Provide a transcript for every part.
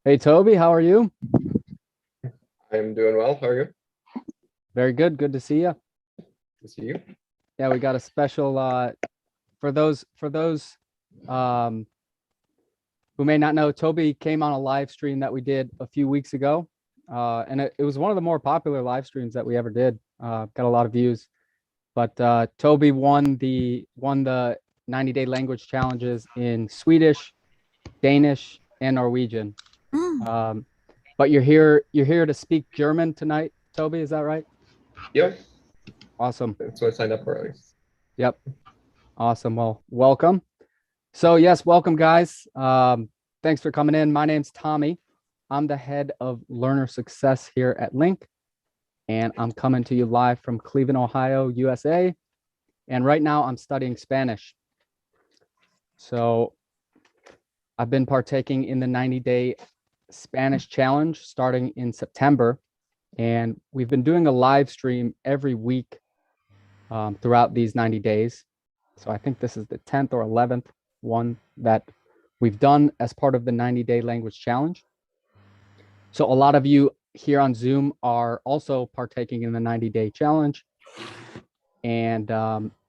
Hey, Toby, how are you? I'm doing well. How are you? Very good. Good to see you. To see you. Yeah, we got a special for those um who may not know, Toby came on a live stream that we did a few weeks ago. And it was one of the more popular live streams that we ever did. Got a lot of views. But Toby won the 90-day language challenges in Swedish, Danish, and Norwegian. Mm. Um, but you're here to speak German tonight, Toby, is that right? Yep, Awesome. that's what I signed up for at least. Yep. Awesome. Well, welcome. So yes, welcome guys. Thanks for coming in. My name's Tommy. I'm the head of learner success here at Link, and I'm coming to you live from Cleveland, Ohio, USA. And right now I'm studying Spanish. So I've been partaking in the 90-day Spanish challenge starting in September, and we've been doing a live stream every week throughout these 90 days. So I think this is the 10th or 11th one that we've done as part of the 90-day language challenge. So a lot of you here on Zoom are also partaking in the 90-day challenge. And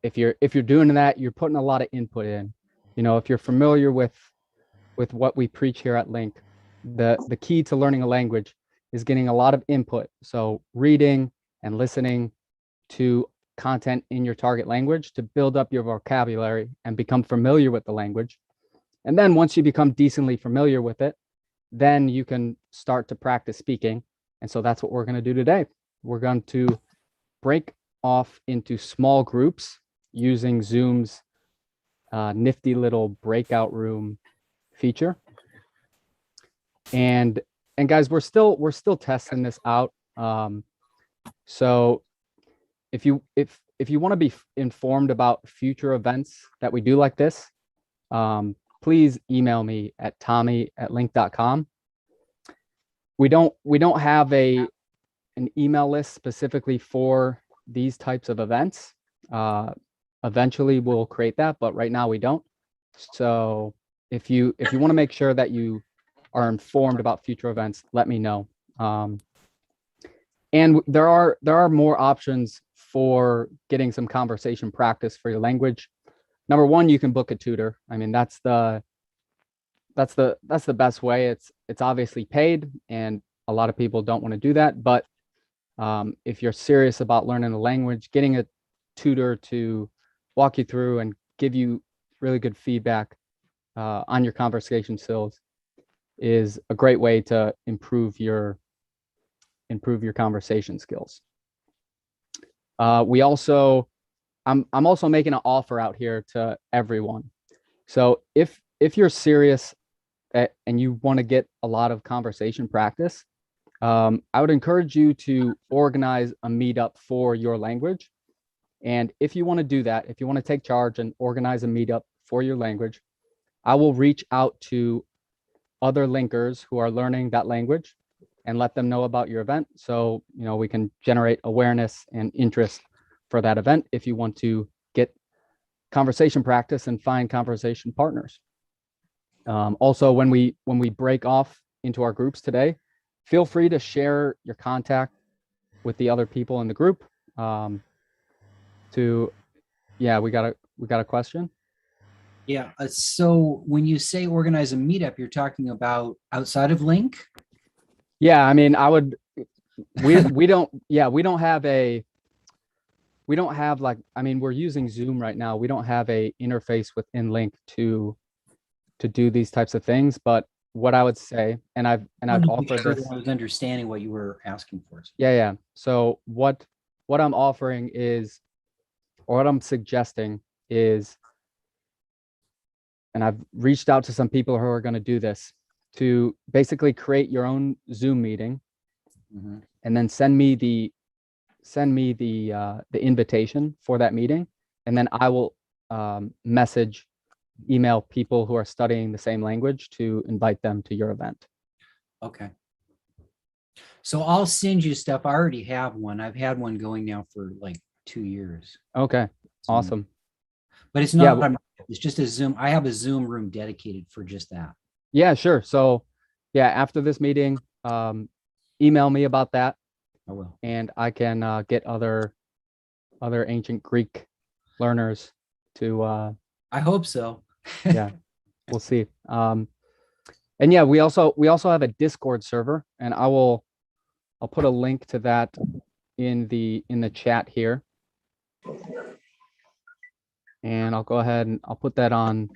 if you're doing that, you're putting a lot of input in. You know, if you're familiar with what we preach here at Link, the key to learning a language is getting a lot of input. So reading and listening to content in your target language to build up your vocabulary and become familiar with the language. And then once you become decently familiar with it, then you can start to practice speaking. And so that's what we're going to do today. We're going to break off into small groups using Zoom's nifty little breakout room feature. And guys, we're still testing this out. So if you want to be informed about future events that we do like this, please email me at tommy@link.com. We don't have an email list specifically for these types of events. Eventually we'll create that, but right now we don't. So if you want to make sure that you are informed about future events, let me know. And there are more options for getting some conversation practice for your language. Number one, you can book a tutor. I mean, that's the best way. It's obviously paid, and a lot of people don't want to do that. But if you're serious about learning the language, getting a tutor to walk you through and give you really good feedback on your conversation skills is a great way to improve your conversation skills. I'm also making an offer out here to everyone. So if you're serious and you want to get a lot of conversation practice, I would encourage you to organize a meetup for your language. And if you want to do that, if you want to take charge and organize a meetup for your language, I will reach out to other linkers who are learning that language and let them know about your event. So, you know, we can generate awareness and interest for that event if you want to get conversation practice and find conversation partners. Also, when we break off into our groups today, feel free to share your contact with the other people in the group. We got a question. Yeah. So when you say organize a meetup, you're talking about outside of Link? Yeah, I mean, we don't have like, I mean, we're using Zoom right now. We don't have a interface within Link to do these types of things. But what I would say, and I've offered this. I was understanding what you were asking for. Yeah. So what I'm offering is, or what I'm suggesting is, and I've reached out to some people who are going to do this, to basically create your own Zoom meeting, and then send me the invitation for that meeting, and then I will email people who are studying the same language to invite them to your event. Okay. So I'll send you stuff. I already have one. I've had one going now for like 2 years. Okay, awesome. But it's not, it's just a Zoom. I have a Zoom room dedicated for just that. Yeah, sure. So yeah, after this meeting, email me about that, I will. and I can get other ancient Greek learners to I hope so. yeah, we'll see. And yeah, we also have a Discord server, and I'll put a link to that in the chat here. And I'll go ahead and I'll put that on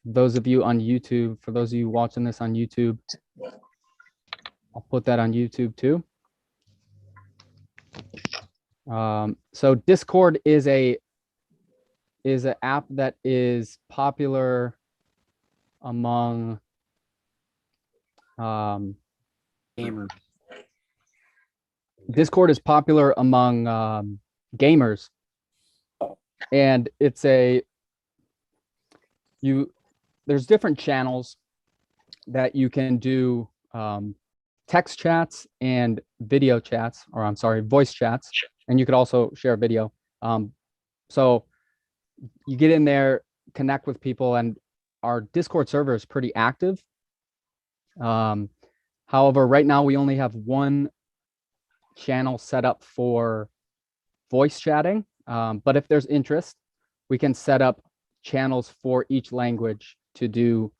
those of you on YouTube. For those of you watching this on YouTube, I'll put that on YouTube too. So Discord is an app that is popular among Gamer. Discord is popular among gamers, and it's there's different channels that you can do text chats and video chats, or I'm sorry, voice chats, and you could also share video. So you get in there, connect with people, and our Discord server is pretty active. However, right now we only have one channel set up for voice chatting. But if there's interest, we can set up channels for each language to do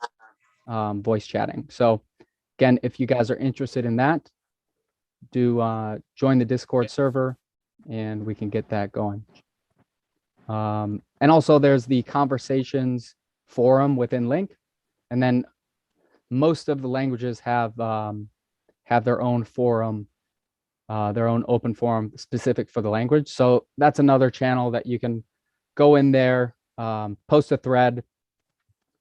voice chatting. So again, if you guys are interested in that, do join the Discord server and we can get that going. And also there's the conversations forum within Link. And then most of the languages have their own forum, their own open forum specific for the language. So that's another channel that you can go in there, post a thread,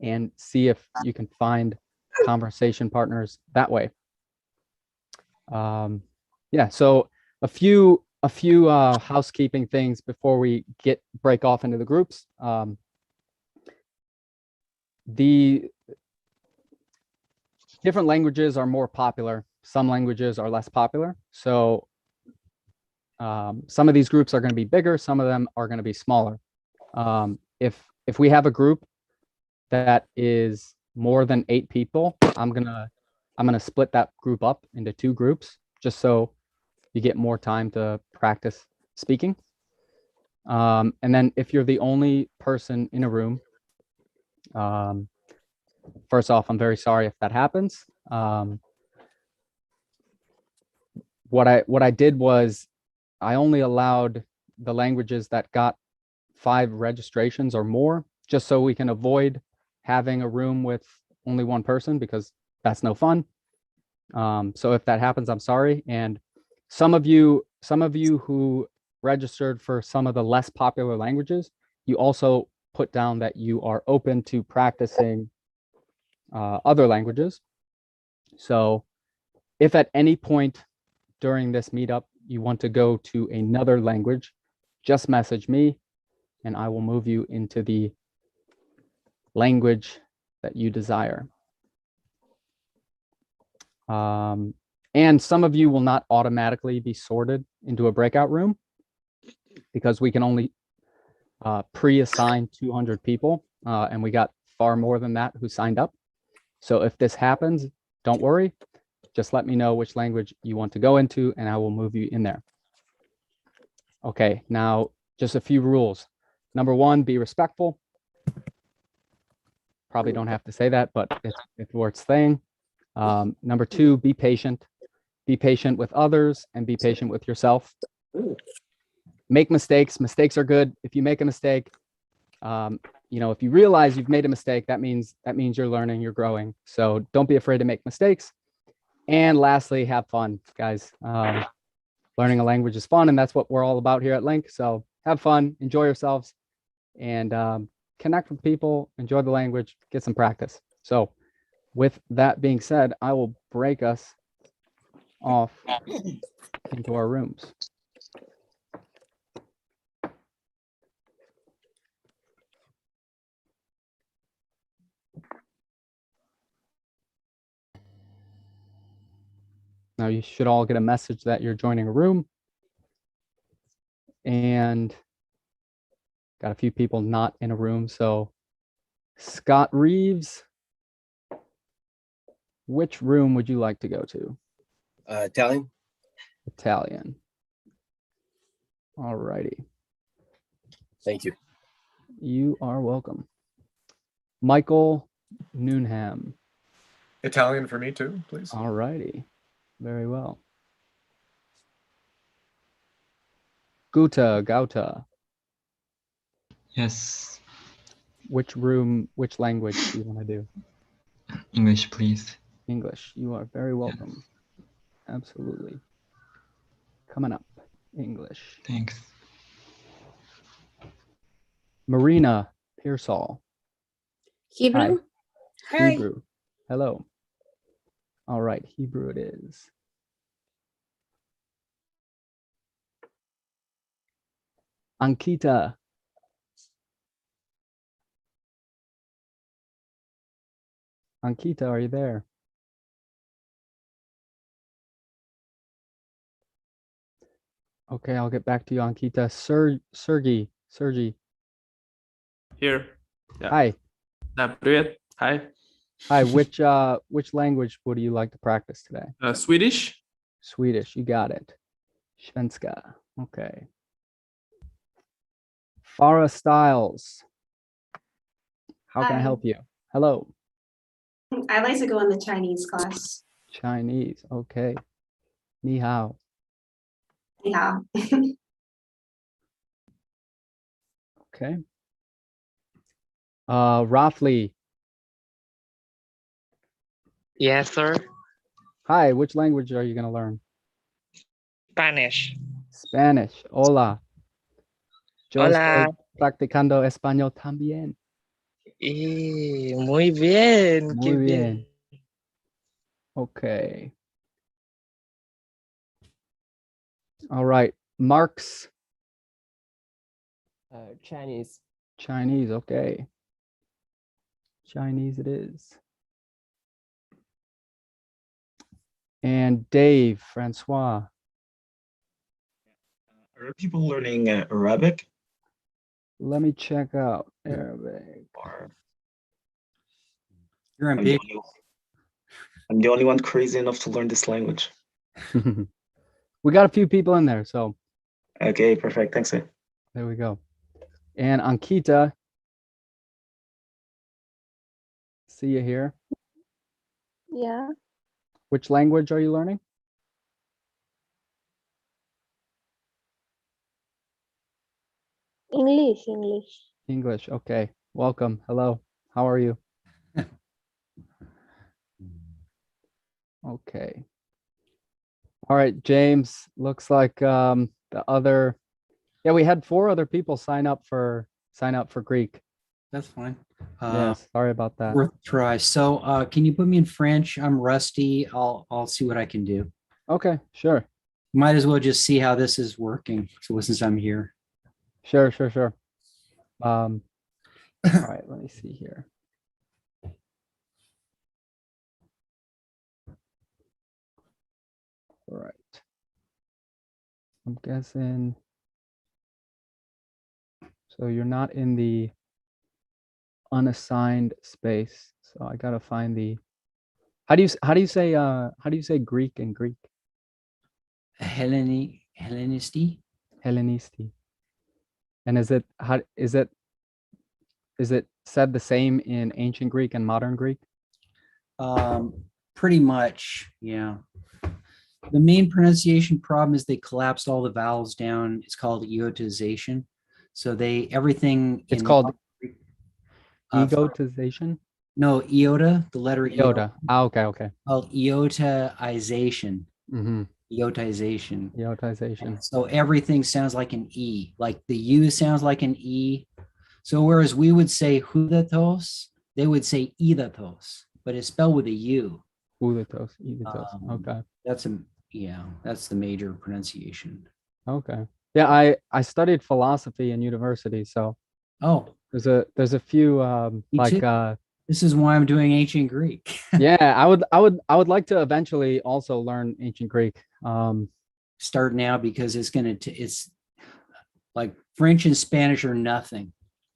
and see if you can find conversation partners that way. Yeah, so a few housekeeping things before we break off into the groups. The different languages are more popular. Some languages are less popular. So some of these groups are going to be bigger. Some of them are going to be smaller. If we have a group that is more than 8 people, I'm gonna split that group up into 2 groups, just so you get more time to practice speaking. And then if you're the only person in a room, first off, I'm very sorry if that happens. What I did was I only allowed the languages that got 5 registrations or more, just so we can avoid having a room with only one person, because that's no fun. So if that happens, I'm sorry. And some of you who registered for some of the less popular languages, you also put down that you are open to practicing other languages. So if at any point during this meetup you want to go to another language, just message me and I will move you into the language that you desire. And some of you will not automatically be sorted into a breakout room, because we can only pre-assign 200 people, and we got far more than that who signed up. So if this happens, don't worry. Just let me know which language you want to go into, and I will move you in there. Okay, now just a few rules. Number 1, be respectful. Probably don't have to say that, but it's worth saying. Number 2, be patient. Be patient with others and be patient with yourself. Make mistakes. Mistakes are good. If you make a mistake, if you realize you've made a mistake, that means you're learning, you're growing. So don't be afraid to make mistakes. And lastly, have fun, guys. Learning a language is fun, and that's what we're all about here at Link. So have fun, enjoy yourselves, and connect with people, enjoy the language, get some practice. So with that being said, I will break us off into our rooms. Now you should all get a message that you're joining a room, and got a few people not in a room. So Scott Reeves, Which room would you like to go to? Italian. Italian. All righty. Thank you. You are welcome. Michael Noonham. Italian for me too, please. All righty. Very well. Gauta. Yes, Which room, which language do you want to do? English, please. English. You are very welcome. Absolutely. Coming up, English. Thanks. Marina Pearsall. Hebrew? Hi. Hebrew. Hello. All right, Hebrew it is. Ankita. Ankita, are you there? Okay, I'll get back to you, Ankita. Sergey. Here. Yeah. Hi. Привет. Hi. Hi. Which language would you like to practice today? Swedish. Swedish. You got it. Svenska. Okay. Farah Styles. How can I Hi. help you? Hello. I like to go in the Chinese class. Chinese. Okay. Ni hao. Yeah. Okay. Rafli. Yes, sir. Hi. Which language are you going to learn? Spanish. Spanish. Hola. Yo Hola. estoy practicando español también. Y muy bien. Muy qué bien. Okay. All right. Marks. Chinese. Chinese. Okay. Chinese it is. And Dave, Francois. Are people learning Arabic? Let me check out Arabic. Or You're I'm the, ambitious. only, I'm the only one crazy enough to learn this language. We got a few people in there, so Okay, perfect. Thanks. there we go. And Ankita, see you here. Yeah. Which language are you learning? English. English. Okay. Welcome. Hello. How are you? Okay. All right, James. Looks like the other. Yeah, we had 4 other people sign up for Greek. That's fine. Yes. Sorry about that. Worth a try. So can you put me in French? I'm rusty. I'll see what I can do. Okay. Sure. Might as well just see how this is working. So since I'm here. Sure. All right. Let me see here. All right. I'm guessing. So you're not in the unassigned space. So I gotta find the. How do you say Greek in Greek? Hellenisti. Hellenisti. And is it said the same in ancient Greek and modern Greek? Pretty much, yeah. The main pronunciation problem is they collapsed all the vowels down. It's called iotization. So everything. It's in called uh, egotization. No, iota, the letter Iota. Okay. Called iotization. Mm-hmm. Iotization. Iotization. So everything sounds like an E, like the U sounds like an E. So whereas we would say hudatos, they would say idatos, but it's spelled with a U. Udatos. Okay. That's the major pronunciation. Okay. Yeah, I studied philosophy in university, so Oh, there's a few Me too. This is why I'm doing ancient Greek. yeah, I would like to eventually also learn ancient Greek. Start now because it's like French and Spanish are nothing.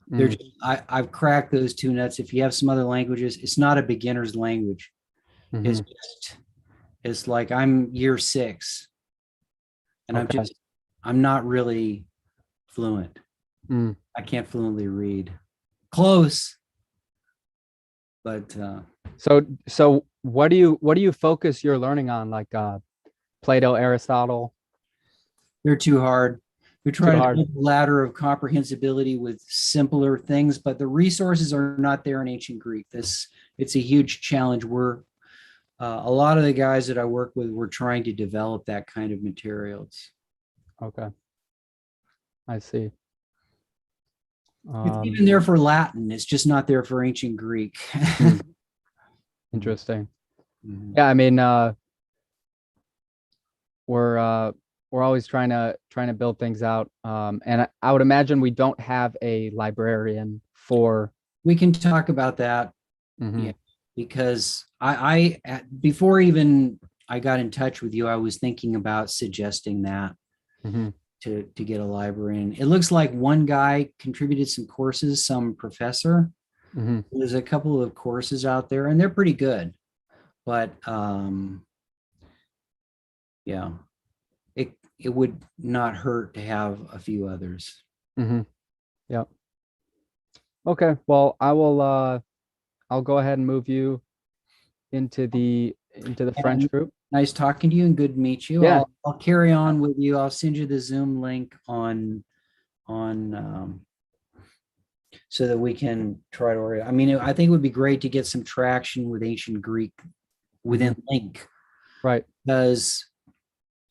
They're just, I've cracked those 2 nuts. If you have some other languages, it's not a beginner's language. It's Mhm. just, it's like I'm year 6 and Okay. I'm not really fluent. Mm. I can't fluently read. Close, but So what do you focus your learning on? Like Plato, Aristotle? they're too hard. We're Too trying to hard. build a ladder of comprehensibility with simpler things, but the resources are not there in ancient Greek. It's a huge challenge. We're a lot of the guys that I work with, we're trying to develop that kind of materials. Okay. I see. It's even there for Latin. It's just not there for ancient Greek. Hmm. Interesting. Mhm. Yeah, I mean, we're always trying to build things out. And I would imagine we don't have a librarian for. We can talk about that. Mhm. Yeah, because before even I got in touch with you, I was thinking about suggesting that Mhm. to get a librarian. It looks like one guy contributed some courses, some professor. Mhm. There's a couple of courses out there and they're pretty good, but yeah, it would not hurt to have a few others. Mhm. Yep. Okay. Well, I'll go ahead and move you into the French And group. nice talking to you and good to meet you. Yeah. I'll carry on with you. I'll send you the Zoom link on so that we can try to I mean, I think it would be great to get some traction with ancient Greek within Link, Right. because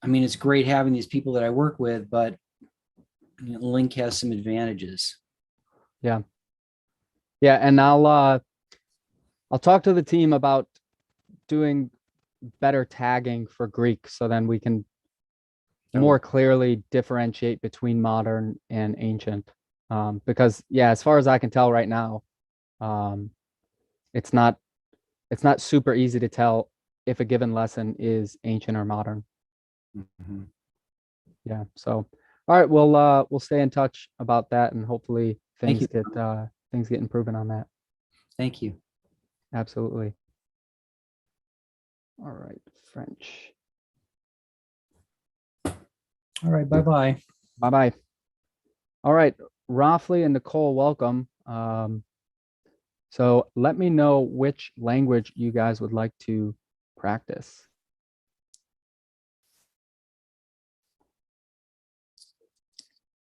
I mean, it's great having these people that I work with, but Link has some advantages. Yeah. Yeah, and I'll talk to the team about doing better tagging for Greek, so then we can more clearly differentiate between modern and ancient. Because yeah, as far as I can tell right now, it's not super easy to tell if a given lesson is ancient or modern. Mhm. Yeah. So all right, we'll stay in touch about that, and hopefully Thank things you. get improving on that. Thank you. Absolutely. All right, French. All right. Bye-bye. Bye-bye. All right, Rafli and Nicole, welcome. So let me know which language you guys would like to practice.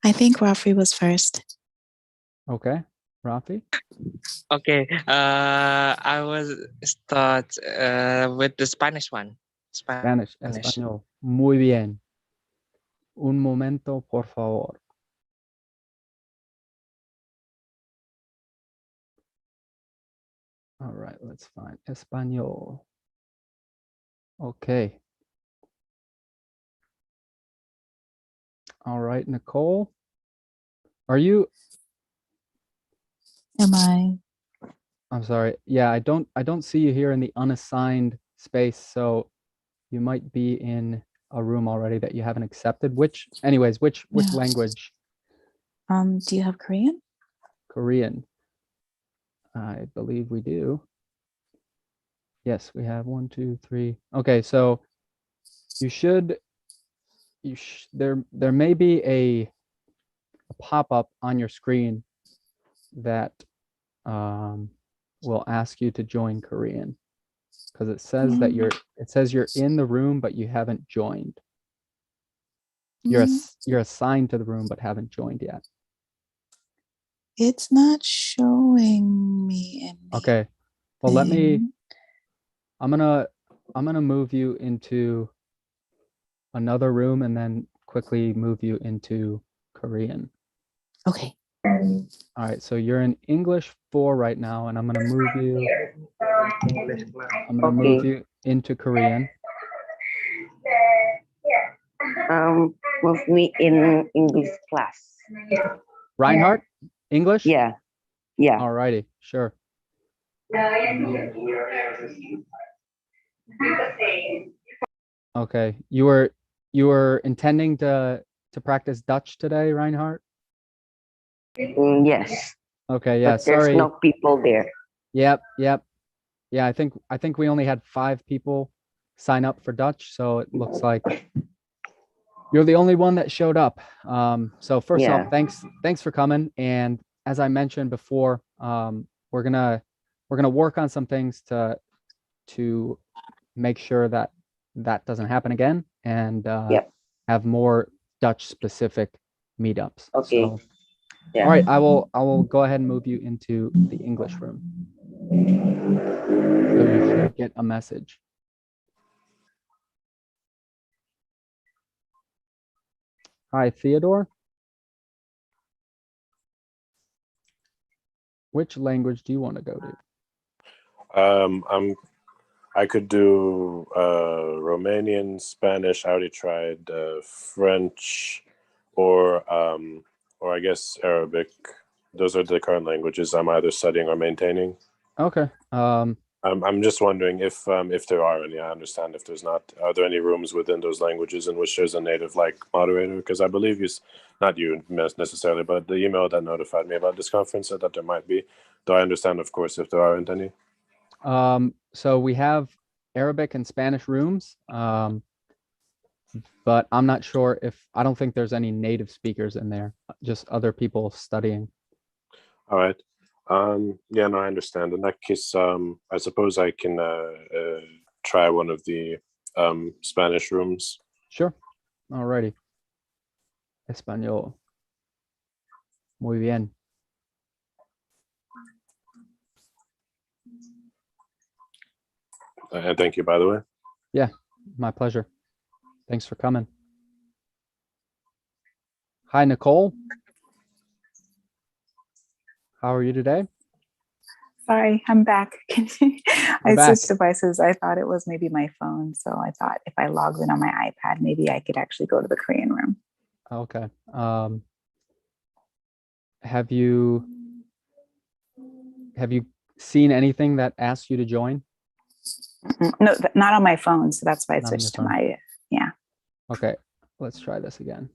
I think Rafi was first. Okay, Rafi? Okay. I was start with the Spanish one. Spanish, español. Muy bien. Un momento, por favor. All right, let's find español. Okay. All right, Nicole. Are you? Am I? I'm sorry. Yeah, I don't see you here in the unassigned space, so you might be in a room already that you haven't accepted. Which Yeah. language? Do you have Korean? Korean. I believe we do. Yes, we have 1, 2, 3. Okay, so there may be a pop-up on your screen that will ask you to join Korean, because it says that you're in the room but you haven't joined. You're assigned to the room but haven't joined yet. It's not showing me in the Okay. Well, thing. I'm gonna move you into another room and then quickly move you into Korean. Okay. All right, so you're in English 4 right now, and I'm gonna move you into Korean. Move me in English class. Reinhardt, English? Yeah. Yeah. All righty, sure. Okay, you were intending to practice Dutch today, Reinhardt? Yes. Okay, yeah, But there's sorry. no people there. Yep. Yeah, I think we only had 5 people sign up for Dutch, so it looks like you're the only one that showed up. So first off, Yeah. thanks for coming. And as I mentioned before, we're gonna work on some things to make sure that that doesn't happen again, and Yep. have more Dutch specific meetups. Okay. So, Yeah. all right, I will go ahead and move you into the English room. So you should get a message. Hi, Theodore. Which language do you want to go to? I could do Romanian, Spanish. I already tried French, or I guess Arabic. Those are the current languages I'm either studying or maintaining. Okay. I'm just wondering if there are any. I understand if there's not. Are there any rooms within those languages in which there's a native like moderator? Because I believe not you necessarily, but the email that notified me about this conference said that there might be. Though I understand, of course, if there aren't any. So we have Arabic and Spanish rooms, but I'm not sure I don't think there's any native speakers in there, just other people studying. All right. Yeah, no, I understand. In that case, I suppose I can try one of the Spanish rooms. Sure. Alrighty. Español. Muy bien. And thank you, by the way. Yeah, my pleasure. Thanks for coming. Hi, Nicole. How are you today? Sorry, I'm back. I back. switched devices. I thought it was maybe my phone. So I thought if I logged in on my iPad, maybe I could actually go to the Korean room. Okay. Have you seen anything that asks you to join? No, not on my phone. So that's why I Not on your switched to phone. my, yeah. Okay, let's try this again.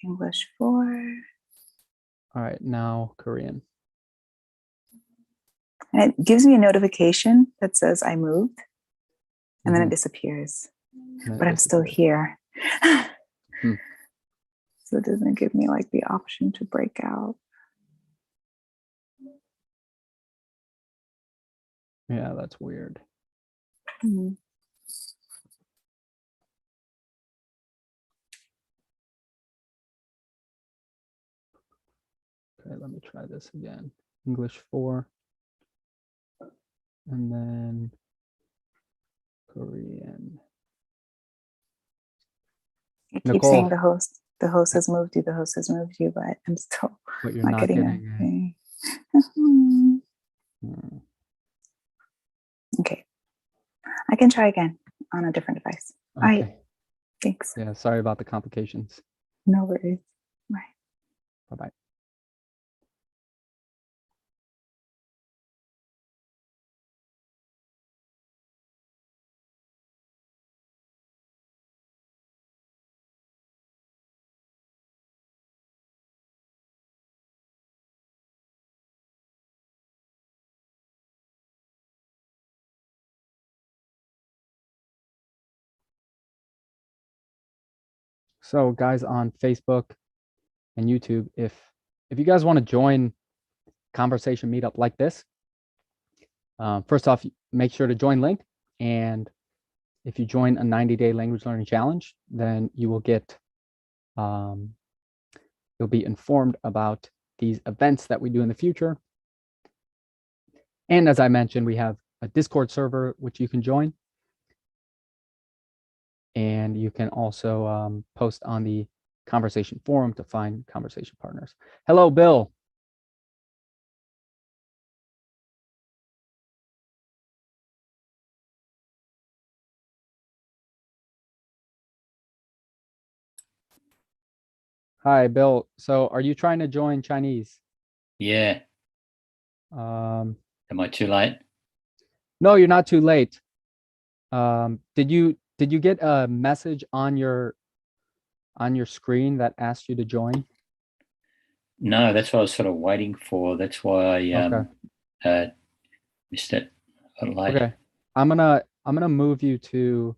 English 4. All right, now Korean. And it gives me a notification that says I moved, and then it disappears. But I'm still here. So it doesn't give me like the option to break out. Yeah, that's weird. Okay, let me try this again. English 4. And then Korean. I keep Nicole. saying the host has moved you, the host has moved you, but I'm still But you're not getting anything. Okay. I can try again on a different device. Okay. All right. Thanks. Yeah, sorry about the complications. No worries. Bye. Bye-bye. So guys on Facebook and YouTube, if you guys want to join conversation meetup like this, first off, make sure to join link. And if you join a 90-day language learning challenge, then you will get, you'll be informed about these events that we do in the future. And as I mentioned, we have a Discord server, which you can join. And you can also post on the conversation forum to find conversation partners. Hello, Bill. Hi, Bill. So are you trying to join Chinese? Yeah. Am I too late? No, you're not too late. Did you get a message on your screen that asked you to join? No, that's what I was sort of waiting for. That's why I Missed it. Got late. Okay. I'm gonna move you to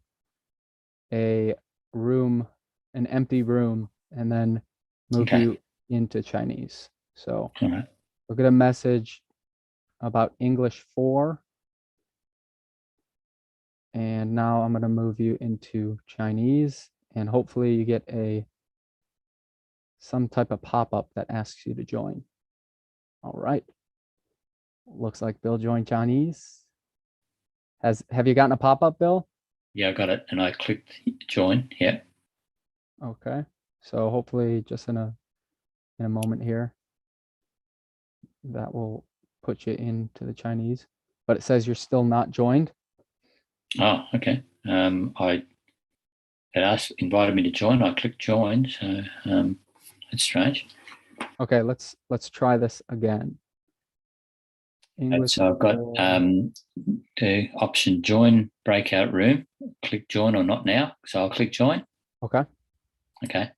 a room, an empty room, and then move Okay. you into Chinese. So All right. we'll get a message about English 4. And now I'm gonna move you into Chinese, and hopefully you get some type of pop-up that asks you to join. All right. Looks like Bill joined Chinese. Have you gotten a pop-up, Bill? Yeah, I got it. And I clicked join. Yeah. Okay. So hopefully just in a moment here, that will put you into the Chinese. But it says you're still not joined. Oh, okay. It invited me to join. I clicked join. So that's strange. Okay, let's try this again. And English. so I've got the option join breakout room. Click join or not now. So I'll click join. Okay. Okay.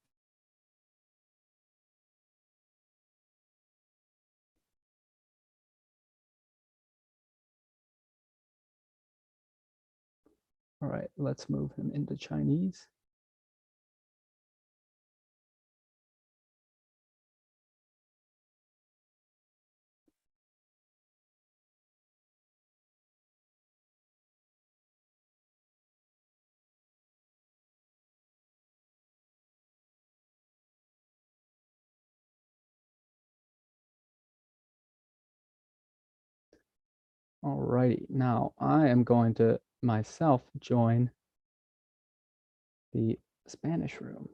All right, let's move him into Chinese. All righty, now I am going to myself join the Spanish room.